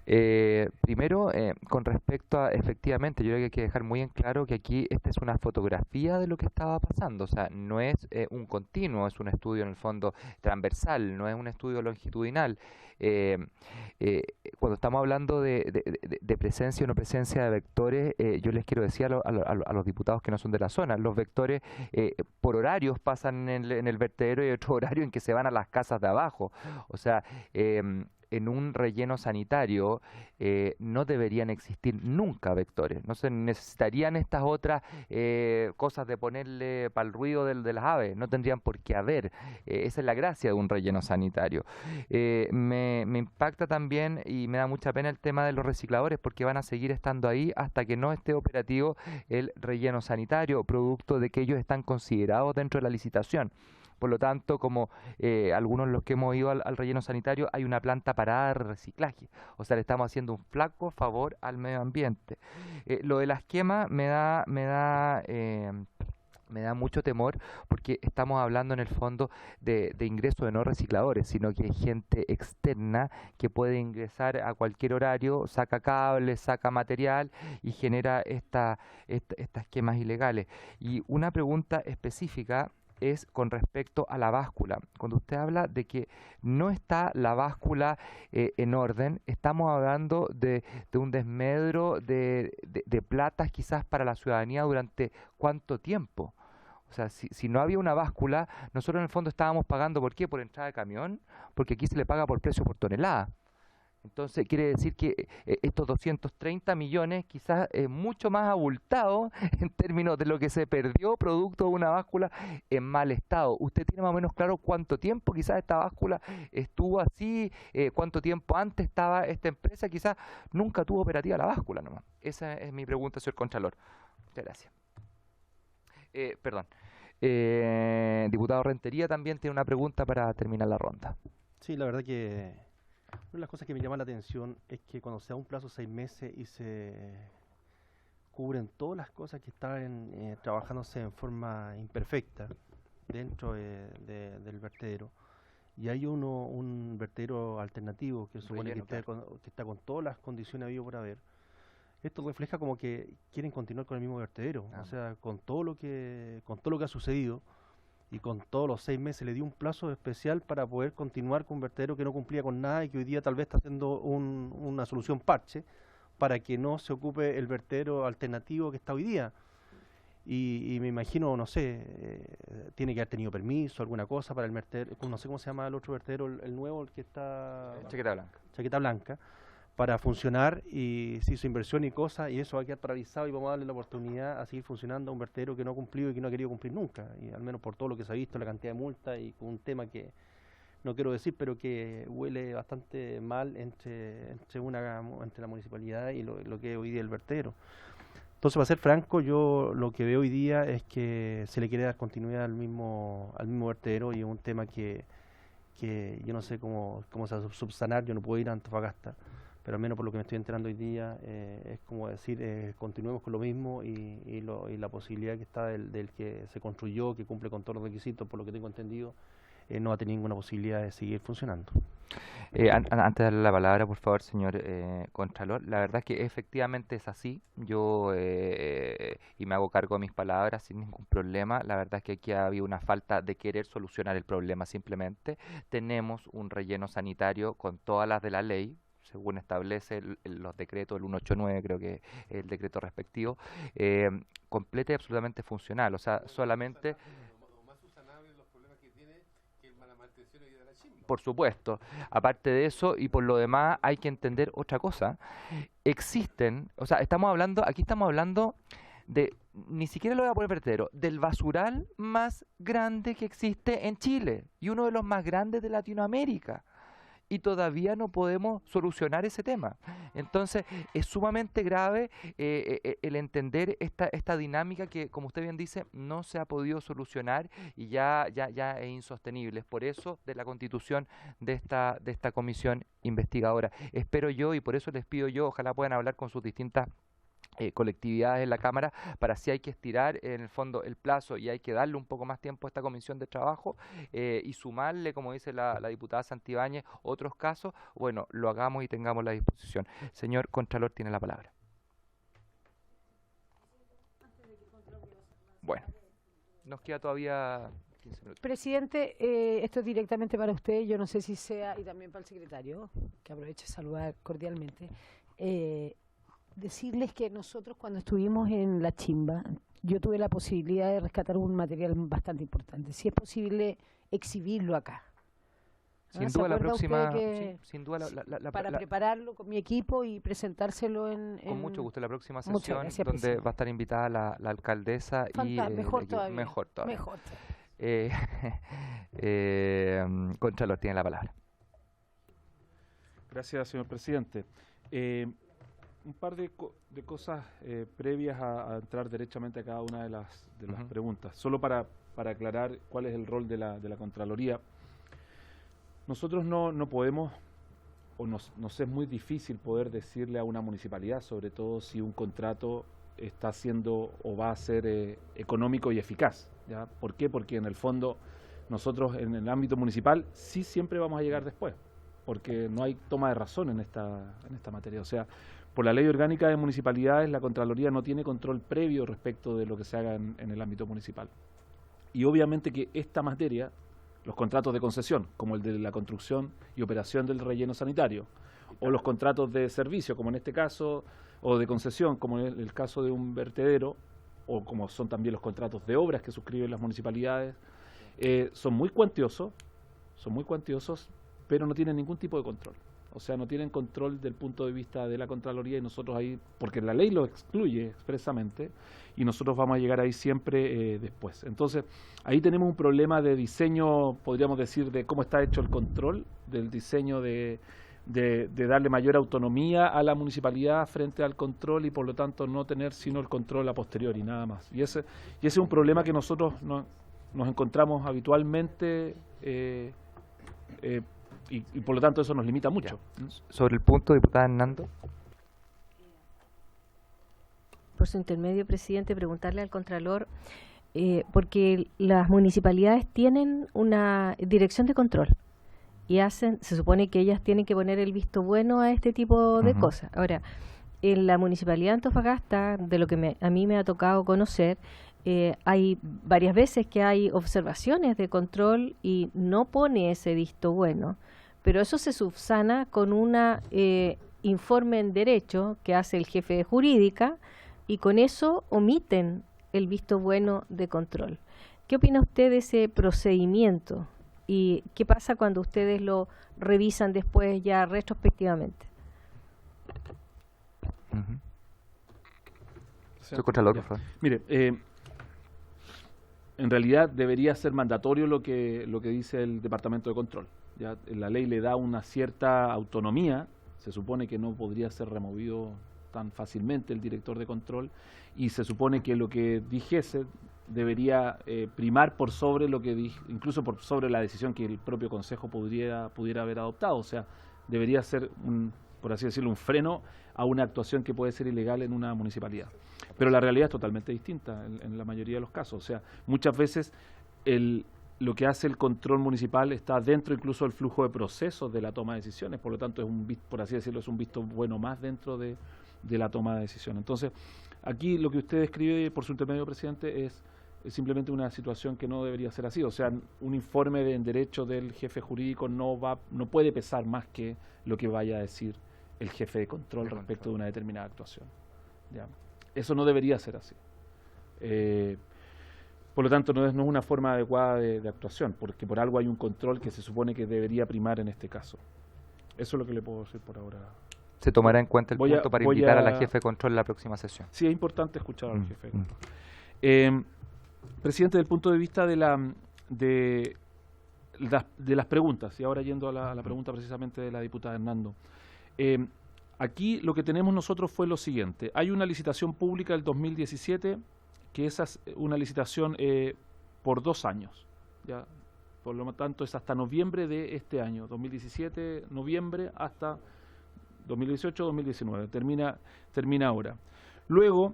Primero, con respecto a, efectivamente, yo creo que hay que dejar muy en claro que aquí esta es una fotografía de lo que estaba pasando, o sea, no es un continuo, es un estudio en el fondo transversal, no es un estudio longitudinal. Cuando estamos hablando de presencia o no presencia de vectores, yo les quiero decir a los diputados que no son de la zona, los vectores por horarios pasan en el vertedero y otro horario en que se van a las casas de abajo, o sea, en un relleno sanitario no deberían existir nunca vectores, no se necesitarían estas otras cosas de ponerle para el ruido de las aves, no tendrían por qué haber, esa es la gracia de un relleno sanitario. Me impacta también y me da mucha pena el tema de los recicladores, porque van a seguir estando ahí hasta que no esté operativo el relleno sanitario, producto de que ellos están considerados dentro de la licitación. Por lo tanto, como algunos los que hemos ido al relleno sanitario, hay una planta parada de reciclaje. O sea, le estamos haciendo un flaco favor al medio ambiente. Lo de las quemas me da me da mucho temor porque estamos hablando en el fondo de ingresos de no recicladores, sino que hay gente externa que puede ingresar a cualquier horario, saca cables, saca material y genera estas esquemas ilegales. Y una pregunta específica es con respecto a la báscula. Cuando usted habla de que no está la báscula en orden, estamos hablando de un desmedro de platas quizás para la ciudadanía durante cuánto tiempo. O sea, si no había una báscula, nosotros en el fondo estábamos pagando, ¿por qué? Por entrada de camión, porque aquí se le paga por precio por tonelada. Entonces quiere decir que estos 230 millones quizás es mucho más abultado en términos de lo que se perdió producto de una báscula en mal estado. ¿Usted tiene más o menos claro cuánto tiempo quizás esta báscula estuvo así? ¿Cuánto tiempo antes estaba esta empresa? Quizás nunca tuvo operativa la báscula nomás. Esa es mi pregunta, señor Contralor. Muchas gracias. Perdón. Diputado Rentería también tiene una pregunta para terminar la ronda. Sí, la verdad que una de las cosas que me llama la atención es que cuando se da un plazo de 6 meses y se cubren todas las cosas que estaban trabajándose en forma imperfecta dentro del vertedero, y hay un vertedero alternativo que supone que está con todas las condiciones habido por haber. Esto refleja como que quieren continuar con el mismo vertedero, o sea, con todo lo que ha sucedido y con todos los 6 meses le dio un plazo especial para poder continuar con un vertedero que no cumplía con nada y que hoy día tal vez está haciendo una solución parche para que no se ocupe el vertedero alternativo que está hoy día. Y me imagino, no sé, tiene que haber tenido permiso, alguna cosa para el vertedero, no sé cómo se llama el otro vertedero, el nuevo, el que está... Chaqueta Blanca. Chaqueta Blanca, para funcionar, y se hizo inversión y cosas, y eso va a quedar paralizado y vamos a darle la oportunidad a seguir funcionando a un vertedero que no ha cumplido y que no ha querido cumplir nunca, y al menos por todo lo que se ha visto, la cantidad de multas y con un tema que no quiero decir, pero que huele bastante mal entre la municipalidad y lo que es hoy día el vertedero. Entonces, para ser franco, yo lo que veo hoy día es que se le quiere dar continuidad al mismo vertedero, y es un tema que yo no sé cómo se va a subsanar. Yo no puedo ir a Antofagasta, pero al menos por lo que me estoy enterando hoy día, es como decir, continuemos con lo mismo, y la posibilidad que está del que se construyó, que cumple con todos los requisitos, por lo que tengo entendido, no va a tener ninguna posibilidad de seguir funcionando. Antes de darle la palabra, por favor, señor Contralor, la verdad es que efectivamente es así. Yo, y me hago cargo de mis palabras sin ningún problema, la verdad es que aquí había una falta de querer solucionar el problema simplemente. Tenemos un relleno sanitario con todas las de la ley, según establece los decretos, el 189 creo que es el decreto respectivo, completa y absolutamente funcional, o sea, solamente... Por supuesto, aparte de eso y por lo demás hay que entender otra cosa. Existen, o sea, aquí estamos hablando de, ni siquiera lo voy a poner vertedero, del basural más grande que existe en Chile y uno de los más grandes de Latinoamérica. Y todavía no podemos solucionar ese tema. Entonces, es sumamente grave el entender esta dinámica que, como usted bien dice, no se ha podido solucionar y ya es insostenible. Es por eso de la constitución de esta comisión investigadora. Espero yo, y por eso les pido yo, ojalá puedan hablar con sus distintas colectividades en la Cámara, para si hay que estirar en el fondo el plazo y hay que darle un poco más tiempo a esta comisión de trabajo y sumarle, como dice la diputada Santibáñez, otros casos, bueno, lo hagamos y tengamos la disposición. Señor Contralor, tiene la palabra. Bueno, nos queda todavía 15 minutos. Presidente, esto es directamente para usted, yo no sé si sea, y también para el secretario, que aproveche de saludar cordialmente. Decirles que nosotros cuando estuvimos en La Chimba, yo tuve la posibilidad de rescatar un material bastante importante. Si es posible exhibirlo acá. Sin duda la próxima, sin duda para prepararlo con mi equipo y presentárselo con mucho gusto, la próxima Muchas sesión gracias, donde presidente. va a estar invitada la alcaldesa y mejor todavía. Mejor todavía. Mejor. Contralor, tiene la palabra. Gracias, señor presidente. Un par de cosas previas a entrar derechamente a cada una de las preguntas. Solo para aclarar cuál es el rol de la Contraloría. Nosotros no podemos, o nos es muy difícil poder decirle a una municipalidad, sobre todo si un contrato está siendo o va a ser económico y eficaz, ¿ya? ¿Por qué? Porque en el fondo nosotros en el ámbito municipal sí siempre vamos a llegar después, porque no hay toma de razón en esta materia. O sea, por la ley orgánica de municipalidades, la Contraloría no tiene control previo respecto de lo que se haga en el ámbito municipal. Y obviamente que esta materia, los contratos de concesión, como el de la construcción y operación del relleno sanitario, o los contratos de servicio, como en este caso, o de concesión, como en el caso de un vertedero, o como son también los contratos de obras que suscriben las municipalidades, son muy cuantiosos, pero no tienen ningún tipo de control. O sea, no tienen control del punto de vista de la Contraloría y nosotros ahí, porque la ley lo excluye expresamente, y nosotros vamos a llegar ahí siempre después. Entonces, ahí tenemos un problema de diseño, podríamos decir, de cómo está hecho el control, del diseño de darle mayor autonomía a la municipalidad frente al control y por lo tanto no tener sino el control a posteriori, nada más. Y ese es un problema que nosotros nos encontramos habitualmente y por lo tanto eso nos limita mucho. Sobre el punto, diputada Hernando. Por su intermedio, presidente, preguntarle al Contralor, porque las municipalidades tienen una dirección de control y se supone que ellas tienen que poner el visto bueno a este tipo de cosas. Ahora, en la Municipalidad de Antofagasta, de lo que a mí me ha tocado conocer, hay varias veces que hay observaciones de control y no pone ese visto bueno, pero eso se subsana con una informe en derecho que hace el jefe de jurídica y con eso omiten el visto bueno de control. ¿Qué opina usted de ese procedimiento? ¿Y qué pasa cuando ustedes lo revisan después ya retrospectivamente? Soy Contralor, por favor. Mire, en realidad debería ser mandatorio lo que dice el Departamento de Control. Ya la ley le da una cierta autonomía, se supone que no podría ser removido tan fácilmente el director de control y se supone que lo que dijese debería primar por sobre lo que incluso por sobre la decisión que el propio Consejo pudiera haber adoptado. O sea, debería ser por así decirlo, un freno a una actuación que puede ser ilegal en una municipalidad. Pero la realidad es totalmente distinta en la mayoría de los casos. O sea, muchas veces lo que hace el control municipal está dentro incluso del flujo de procesos de la toma de decisiones, por lo tanto es por así decirlo, es un visto bueno más dentro de la toma de decisiones. Entonces, aquí lo que usted describe por su intermedio, presidente, es simplemente una situación que no debería ser así. O sea, un informe en derecho del jefe jurídico no puede pesar más que lo que vaya a decir el jefe de control respecto de una determinada actuación. ¿Ya? Eso no debería ser así. Por lo tanto, no es una forma adecuada de actuación, porque por algo hay un control que se supone que debería primar en este caso. Eso es lo que le puedo decir por ahora. ¿Se tomará en cuenta el punto para invitar a la jefe de control en la próxima sesión? Sí, es importante escuchar al jefe de control. Presidente, desde el punto de vista de las preguntas, y ahora yendo a la pregunta precisamente de la diputada Hernando, aquí lo que tenemos nosotros fue lo siguiente. Hay una licitación pública del 2017, que esa es una licitación por 2 años. ¿Ya? Por lo tanto, es hasta noviembre de este año, 2017, noviembre hasta 2018-2019. Termina ahora. Luego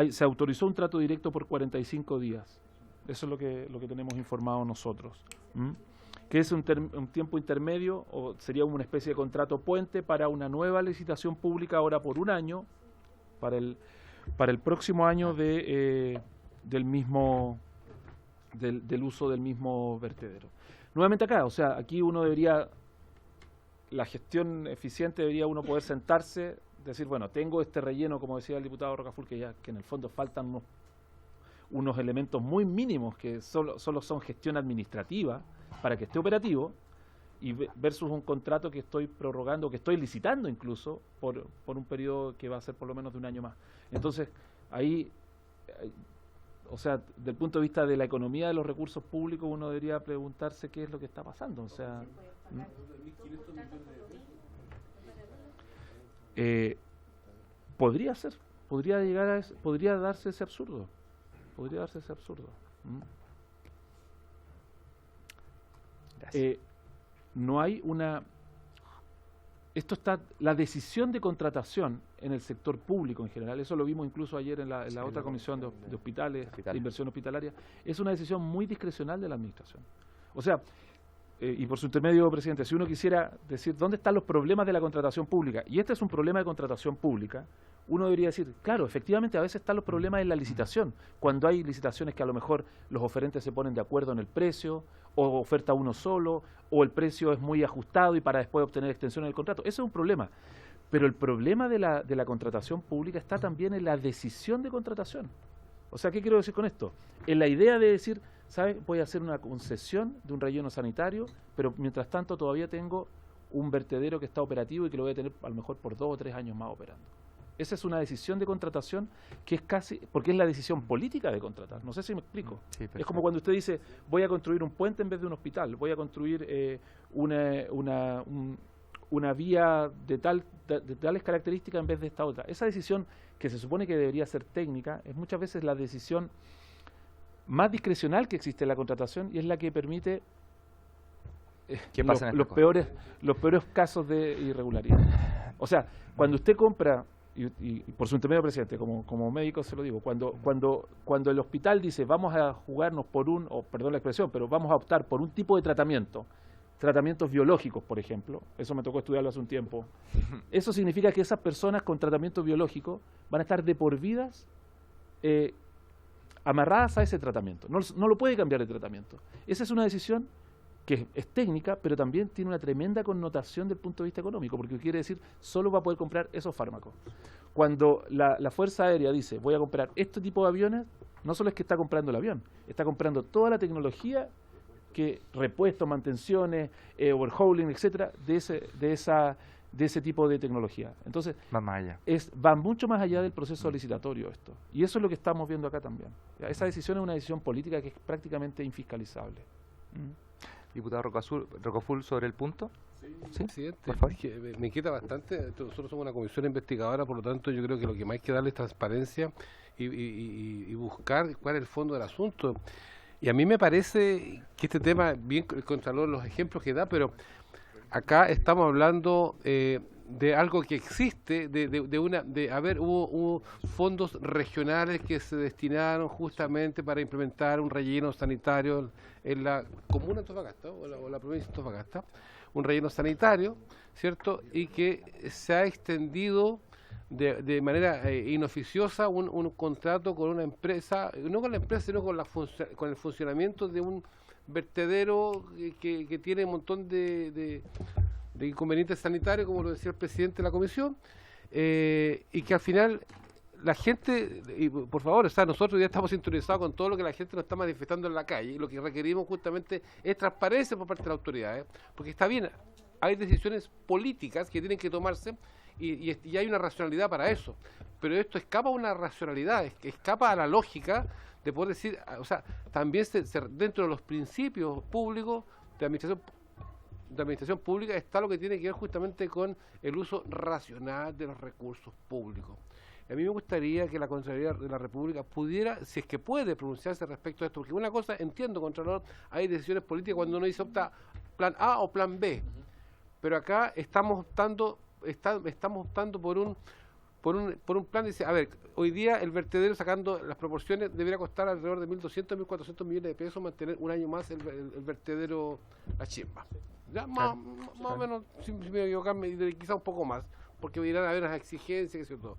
se autorizó un trato directo por 45 días. Eso es lo que tenemos informado nosotros. Que es un tiempo intermedio, o sería una especie de contrato puente para una nueva licitación pública ahora por 1 año, para el próximo año del uso del mismo vertedero. Nuevamente acá, o sea, aquí uno debería, la gestión eficiente debería uno poder sentarse, decir, bueno, tengo este relleno, como decía el diputado Rocaful, que en el fondo faltan unos elementos muy mínimos que solo son gestión administrativa para que esté operativo, y versus un contrato que estoy prorrogando, que estoy licitando incluso, por un periodo que va a ser por lo menos de 1 año más. Entonces, ahí, o sea, desde el punto de vista de la economía de los recursos públicos, uno debería preguntarse qué es lo que está pasando. O sea, podría ser, podría darse ese absurdo. No hay la decisión de contratación en el sector público en general. Eso lo vimos incluso ayer en la otra comisión de hospitales, de inversión hospitalaria. Es una decisión muy discrecional de la administración. O sea, y por su intermedio, presidente, si uno quisiera decir dónde están los problemas de la contratación pública, y este es un problema de contratación pública, uno debería decir, claro, efectivamente a veces están los problemas en la licitación, cuando hay licitaciones que a lo mejor los oferentes se ponen de acuerdo en el precio, o oferta uno solo, o el precio es muy ajustado y para después obtener extensión del contrato. Ese es un problema. Pero el problema de la contratación pública está también en la decisión de contratación. O sea, ¿qué quiero decir con esto? En la idea de decir, ¿sabe? Voy a hacer una concesión de un relleno sanitario, pero mientras tanto todavía tengo un vertedero que está operativo y que lo voy a tener a lo mejor por 2 o 3 años más operando. Esa es una decisión de contratación que es casi, porque es la decisión política de contratar. No sé si me explico. Sí, es como cuando usted dice, voy a construir un puente en vez de un hospital, voy a construir una vía de tales características en vez de esta otra. Esa decisión que se supone que debería ser técnica es muchas veces la decisión más discrecional que existe en la contratación y es la que permite los peores casos de irregularidad. O sea, cuando usted compra, y por su intermedio, presidente, como médico se lo digo, cuando el hospital dice vamos a jugarnos por perdón la expresión, pero vamos a optar por un tipo de tratamientos biológicos, por ejemplo, eso me tocó estudiarlo hace un tiempo, eso significa que esas personas con tratamiento biológico van a estar de por vidas amarradas a ese tratamiento, no lo puede cambiar de tratamiento. Esa es una decisión que es técnica, pero también tiene una tremenda connotación del punto de vista económico, porque quiere decir, solo va a poder comprar esos fármacos. Cuando la Fuerza Aérea dice, voy a comprar este tipo de aviones, no solo es que está comprando el avión, está comprando toda la tecnología, repuestos, mantenciones, overhauling, etcétera, de ese tipo de tecnología. Entonces, va mucho más allá del proceso licitatorio esto. Y eso es lo que estamos viendo acá también. Esa decisión es una decisión política que es prácticamente infiscalizable. Diputado Rocafull, sobre el punto. Sí, presidente, por favor. Me inquieta bastante. Nosotros somos una comisión investigadora, por lo tanto yo creo que lo que más hay que darle es transparencia y buscar cuál es el fondo del asunto. Y a mí me parece que este tema, bien el Contralor, los ejemplos que da, pero acá estamos hablando de algo que existe, hubo fondos regionales que se destinaron justamente para implementar un relleno sanitario en la comuna de Antofagasta o la provincia de Antofagasta, un relleno sanitario, ¿cierto? Y que se ha extendido de manera inoficiosa un contrato con una empresa, no con la empresa, sino con el funcionamiento de un vertedero que tiene un montón de inconvenientes sanitarios, como lo decía el presidente de la comisión, y que al final la gente, y por favor, o sea, nosotros ya estamos sintonizados con todo lo que la gente nos está manifestando en la calle, y lo que requerimos justamente es transparencia por parte de las autoridades, porque está bien, hay decisiones políticas que tienen que tomarse, y hay una racionalidad para eso, pero esto escapa a una racionalidad, escapa a la lógica de poder decir, o sea, también dentro de los principios públicos de administración pública está lo que tiene que ver justamente con el uso racional de los recursos públicos. A mí me gustaría que la Contraloría de la República pudiera, si es que puede, pronunciarse respecto a esto, porque una cosa, entiendo, Contralor, hay decisiones políticas cuando uno dice opta plan A o plan B, pero acá estamos optando por un plan, dice, a ver, hoy día el vertedero, sacando las proporciones, debería costar alrededor de 1.200, 1.400 millones de pesos mantener un año más el vertedero La Chimba. Ya, más o menos, si me equivocarme, quizá un poco más, porque irán a haber unas exigencias, que sé todo.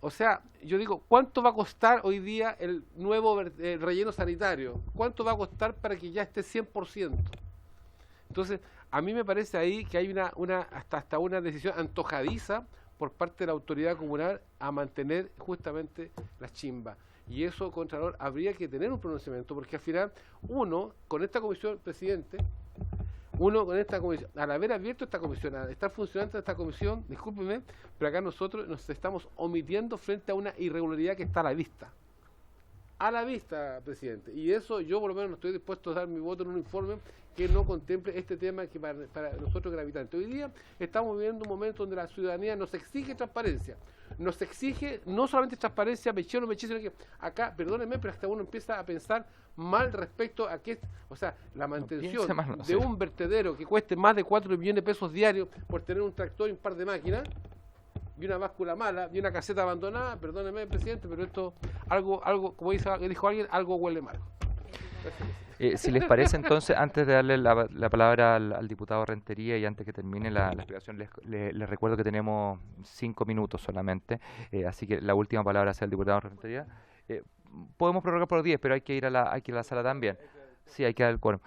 O sea, yo digo, ¿cuánto va a costar hoy día el nuevo relleno sanitario? ¿Cuánto va a costar para que ya esté 100%? Entonces, a mí me parece ahí que hay hasta una decisión antojadiza por parte de la autoridad comunal a mantener justamente las chimbas. Y eso, Contralor, habría que tener un pronunciamiento, porque al final, con esta comisión, presidente, al haber abierto esta comisión, al estar funcionando esta comisión, discúlpeme, pero acá nosotros nos estamos omitiendo frente a una irregularidad que está a la vista. A la vista, presidente. Y eso yo por lo menos no estoy dispuesto a dar mi voto en un informe que no contemple este tema que para nosotros es gravitante. Hoy día estamos viviendo un momento donde la ciudadanía nos exige transparencia. Nos exige no solamente transparencia, sino que acá, perdónenme, pero hasta uno empieza a pensar mal respecto a que, o sea, la mantención de un vertedero que cueste más de 4 millones de pesos diarios por tener un tractor y un par de máquinas, vi una báscula mala, vi una caseta abandonada, perdóneme, presidente, pero esto, algo, como dijo alguien, algo huele mal. Si les parece, entonces, antes de darle la palabra al diputado Rentería y antes que termine la explicación, les recuerdo que tenemos 5 minutos solamente, así que la última palabra sea el diputado Rentería. Podemos prorrogar por 10, pero hay que ir a la sala también. Sí, hay que dar el quórum.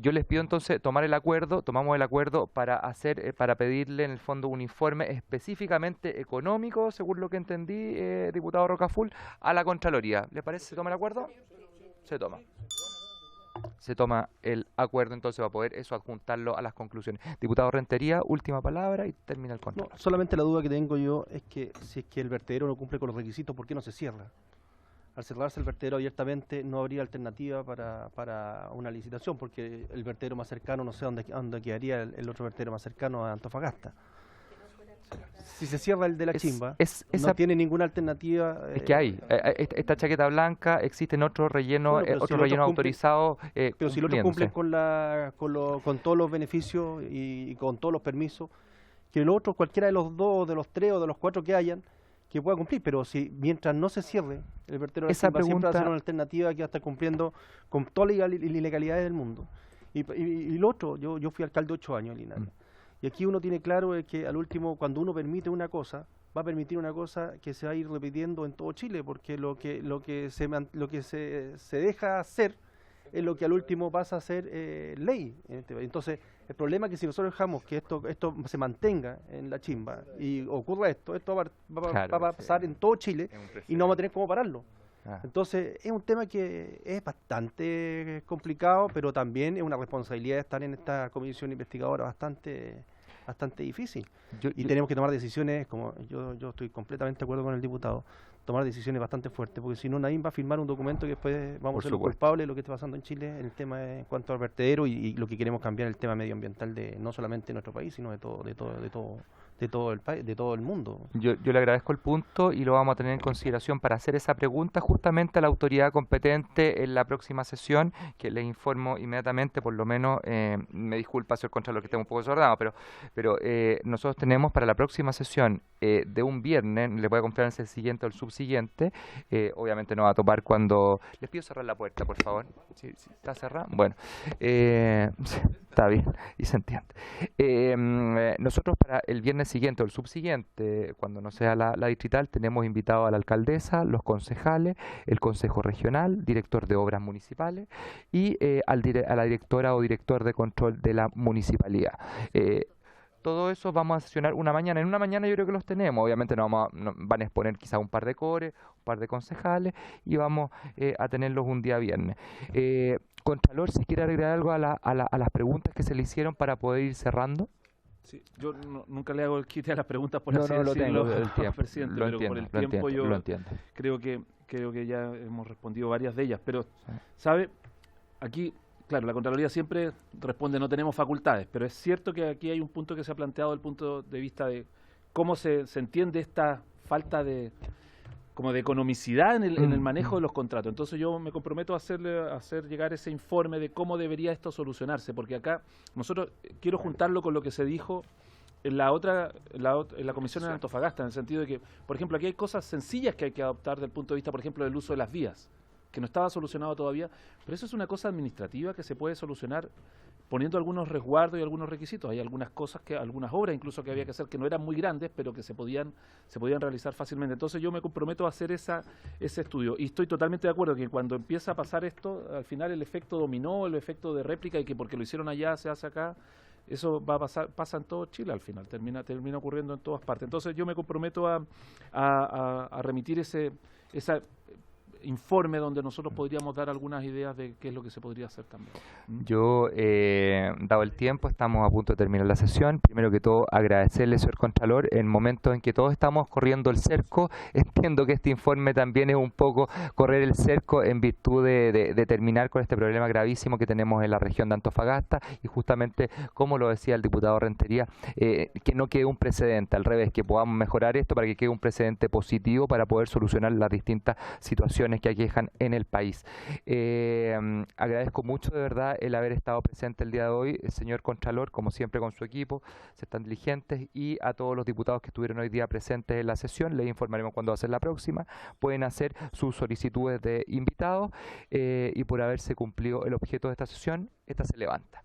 Yo les pido entonces tomamos el acuerdo para pedirle en el fondo un informe específicamente económico, según lo que entendí, diputado Rocafull, a la Contraloría. ¿Le parece? ¿Se toma el acuerdo? Se toma. Se toma el acuerdo, entonces va a poder eso adjuntarlo a las conclusiones. Diputado Rentería, última palabra y termina el control. No, solamente la duda que tengo yo es que si es que el vertedero no cumple con los requisitos, ¿por qué no se cierra? Al cerrarse el vertedero abiertamente no habría alternativa para una licitación, porque el vertedero más cercano, no sé dónde quedaría el otro vertedero más cercano a Antofagasta. Si se cierra el de la Chimba, no tiene ninguna alternativa. Es que hay, esta chaqueta blanca, existen otros rellenos, autorizados. Pero si los otros cumplen con todos los beneficios y con todos los permisos, que el otro, cualquiera de los dos, de los tres o de los cuatro que hayan, que pueda cumplir, pero si mientras no se cierre el vertedero de la Chimba, siempre va a ser una alternativa que va a estar cumpliendo con todas las ilegalidades del mundo. Y lo otro, yo fui alcalde 8 años en Linares, y aquí uno tiene claro que al último, cuando uno permite una cosa, va a permitir una cosa que se va a ir repitiendo en todo Chile, porque lo que se deja hacer es lo que al último pasa a ser ley. Entonces, el problema es que si nosotros dejamos que esto se mantenga en la Chimba y ocurra esto va a pasar en todo Chile y no vamos a tener cómo pararlo. Entonces, es un tema que es bastante complicado, pero también es una responsabilidad de estar en esta comisión investigadora bastante difícil. Y tenemos que tomar decisiones, como yo estoy completamente de acuerdo con el diputado, tomar decisiones bastante fuertes, porque si no nadie va a firmar un documento que después vamos a ser los culpables de lo que está pasando en Chile en el tema en cuanto al vertedero y lo que queremos cambiar el tema medioambiental de no solamente de nuestro país, sino de todo el país, de todo el mundo. Yo le agradezco el punto y lo vamos a tener en consideración para hacer esa pregunta justamente a la autoridad competente en la próxima sesión, que les informo inmediatamente, por lo menos, me disculpa, señor Contralor, que esté un poco desordenado, pero nosotros tenemos para la próxima sesión de un viernes, le voy a confiar en el siguiente o el subsiguiente, obviamente no va a topar cuando... Les pido cerrar la puerta, por favor. ¿Sí, está cerrada? Bueno, está bien y se entiende. Nosotros para el viernes siguiente o el subsiguiente, cuando no sea la distrital, tenemos invitado a la alcaldesa, los concejales, el consejo regional, director de obras municipales y a la directora o director de control de la municipalidad. Todo eso vamos a sesionar una mañana. En una mañana yo creo que los tenemos. Obviamente van a exponer quizás un par de cores, un par de concejales y vamos a tenerlos un día viernes. Contralor, si quiere agregar algo a las preguntas que se le hicieron para poder ir cerrando. Sí, yo nunca le hago el quite a las preguntas por así decirlo, presidente, pero por el tiempo yo creo que ya hemos respondido varias de ellas. Pero, ¿sabe? Aquí... Claro, la Contraloría siempre responde no tenemos facultades, pero es cierto que aquí hay un punto que se ha planteado desde el punto de vista de cómo se entiende esta falta de economicidad en el manejo de los contratos. Entonces yo me comprometo a hacer llegar ese informe de cómo debería esto solucionarse, porque acá nosotros quiero juntarlo con lo que se dijo en la comisión en Antofagasta, en el sentido de que, por ejemplo, aquí hay cosas sencillas que hay que adoptar desde el punto de vista, por ejemplo, del uso de las vías, que no estaba solucionado todavía, pero eso es una cosa administrativa que se puede solucionar poniendo algunos resguardos y algunos requisitos. Hay algunas cosas, algunas obras incluso que había que hacer que no eran muy grandes, pero que se podían realizar fácilmente. Entonces yo me comprometo a hacer ese estudio y estoy totalmente de acuerdo que cuando empieza a pasar esto, al final el efecto dominó, el efecto de réplica y que porque lo hicieron allá se hace acá, eso va a pasa en todo Chile al final, termina ocurriendo en todas partes. Entonces yo me comprometo a remitir ese informe donde nosotros podríamos dar algunas ideas de qué es lo que se podría hacer también. Yo, dado el tiempo, estamos a punto de terminar la sesión. Primero que todo, agradecerle, señor Contralor, en momentos en que todos estamos corriendo el cerco. Entiendo que este informe también es un poco correr el cerco en virtud de terminar con este problema gravísimo que tenemos en la región de Antofagasta y justamente, como lo decía el diputado Rentería, que no quede un precedente, al revés, que podamos mejorar esto para que quede un precedente positivo para poder solucionar las distintas situaciones situaciones que aquejan en el país. Agradezco mucho de verdad el haber estado presente el día de hoy, señor Contralor, como siempre con su equipo, se están diligentes, y a todos los diputados que estuvieron hoy día presentes en la sesión, les informaremos cuándo va a ser la próxima, pueden hacer sus solicitudes de invitados y por haberse cumplido el objeto de esta sesión, esta se levanta.